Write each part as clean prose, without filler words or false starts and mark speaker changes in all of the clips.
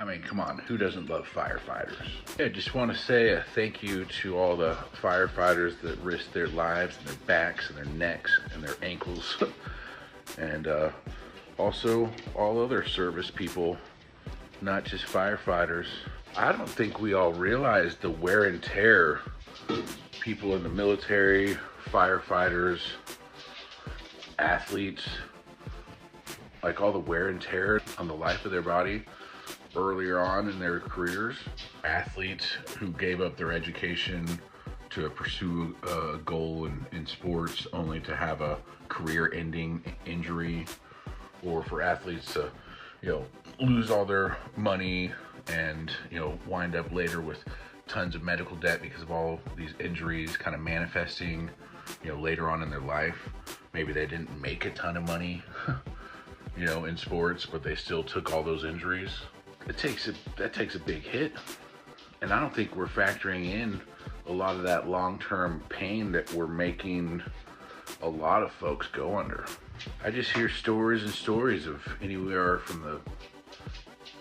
Speaker 1: I mean, come on, who doesn't love firefighters? Yeah, just want to say a thank you to all the firefighters that risk their lives and their backs and their necks and their ankles. And also all other service people, not just firefighters. I don't think we all realize the wear and tear people in the military, firefighters, athletes, like all the wear and tear on the life of their body earlier on in their careers. Athletes who gave up their education to pursue a goal in sports only to have a career-ending injury, or for athletes to, lose all their money and, wind up later with tons of medical debt because of all these injuries kind of manifesting, later on in their life. Maybe they didn't make a ton of money, in sports, but they still took all those injuries. That takes a big hit. And I don't think we're factoring in a lot of that long-term pain that we're making a lot of folks go under. I just hear stories and stories of anywhere from the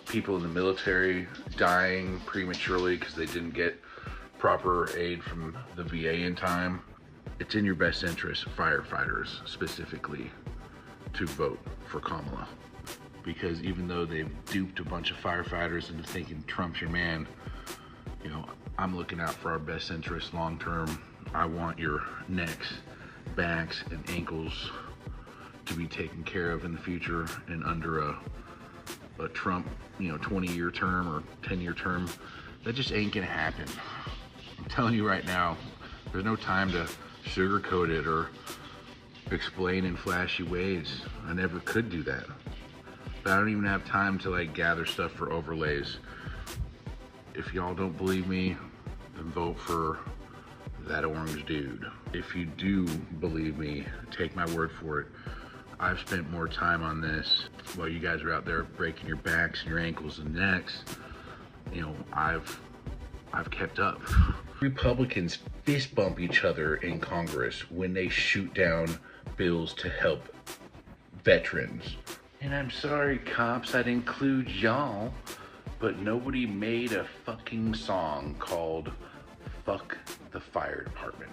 Speaker 1: people in the military dying prematurely because they didn't get proper aid from the VA in time. It's in your best interest, firefighters specifically, to vote for Kamala. Because even though they've duped a bunch of firefighters into thinking Trump's your man, I'm looking out for our best interest long term. I want your necks, backs, and ankles to be taken care of in the future, and under a Trump, 20-year term or 10-year term, that just ain't gonna happen. I'm telling you right now, there's no time to sugarcoat it or explain in flashy ways. I never could do that. But I don't even have time to gather stuff for overlays. If y'all don't believe me, then vote for that orange dude. If you do believe me, take my word for it. I've spent more time on this while you guys are out there breaking your backs and your ankles and necks. I've kept up. Republicans fist bump each other in Congress when they shoot down bills to help veterans. And I'm sorry, cops, I'd include y'all, but nobody made a fucking song called Fuck the Fire Department.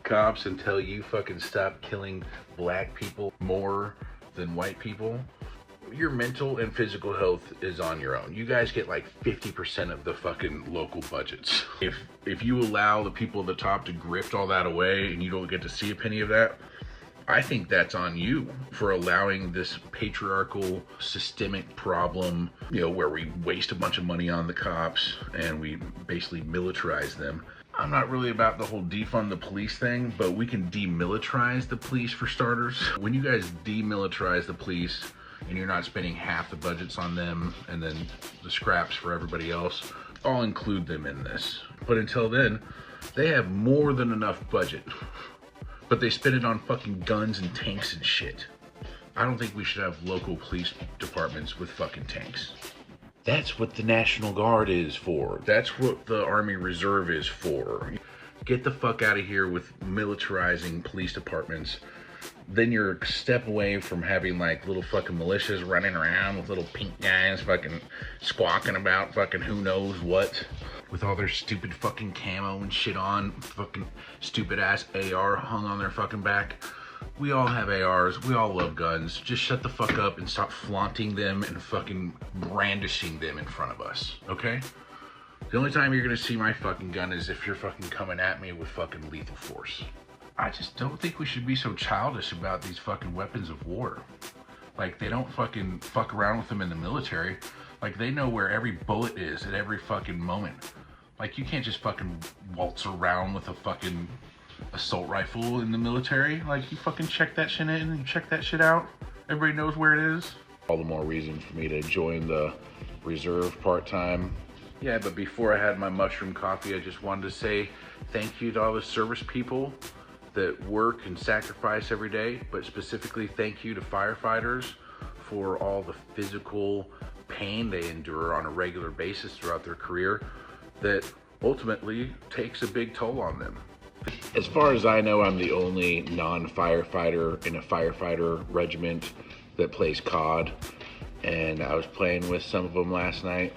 Speaker 1: Cops, until you fucking stop killing black people more than white people, your mental and physical health is on your own. You guys get 50% of the fucking local budgets. If you allow the people at the top to grift all that away and you don't get to see a penny of that, I think that's on you for allowing this patriarchal systemic problem, where we waste a bunch of money on the cops and we basically militarize them. I'm not really about the whole defund the police thing, but we can demilitarize the police for starters. When you guys demilitarize the police and you're not spending half the budgets on them and then the scraps for everybody else, I'll include them in this. But until then, they have more than enough budget, but they spend it on fucking guns and tanks and shit. I don't think we should have local police departments with fucking tanks. That's what the National Guard is for. That's what the Army Reserve is for. Get the fuck out of here with militarizing police departments. Then you're a step away from having little fucking militias running around with little pink guys fucking squawking about fucking who knows what, with all their stupid fucking camo and shit on, fucking stupid ass AR hung on their fucking back. We all have ARs, we all love guns. Just shut the fuck up and stop flaunting them and fucking brandishing them in front of us, okay? The only time you're gonna see my fucking gun is if you're fucking coming at me with fucking lethal force. I just don't think we should be so childish about these fucking weapons of war. They don't fucking fuck around with them in the military. They know where every bullet is at every fucking moment. You can't just fucking waltz around with a fucking assault rifle in the military. You fucking check that shit in and you check that shit out. Everybody knows where it is. All the more reason for me to join the reserve part-time. Yeah, but before I had my mushroom coffee, I just wanted to say thank you to all the service people that work and sacrifice every day, but specifically thank you to firefighters for all the physical pain they endure on a regular basis throughout their career that ultimately takes a big toll on them. As far as I know, I'm the only non-firefighter in a firefighter regiment that plays COD. and I was playing with some of them last night,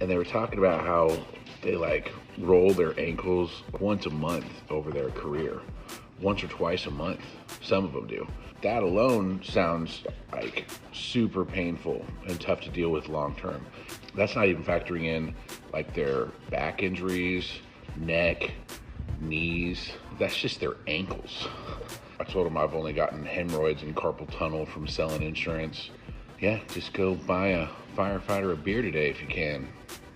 Speaker 1: and they were talking about how they like roll their ankles once a month over their career, once or twice a month. Some of them do. That alone sounds like super painful and tough to deal with long term. That's not even factoring in like their back injuries, neck, knees. That's just their ankles. I told them I've only gotten hemorrhoids and carpal tunnel from selling insurance. Yeah, just go buy a firefighter a beer today if you can.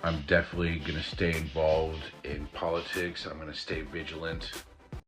Speaker 1: I'm definitely gonna stay involved in politics. I'm gonna stay vigilant.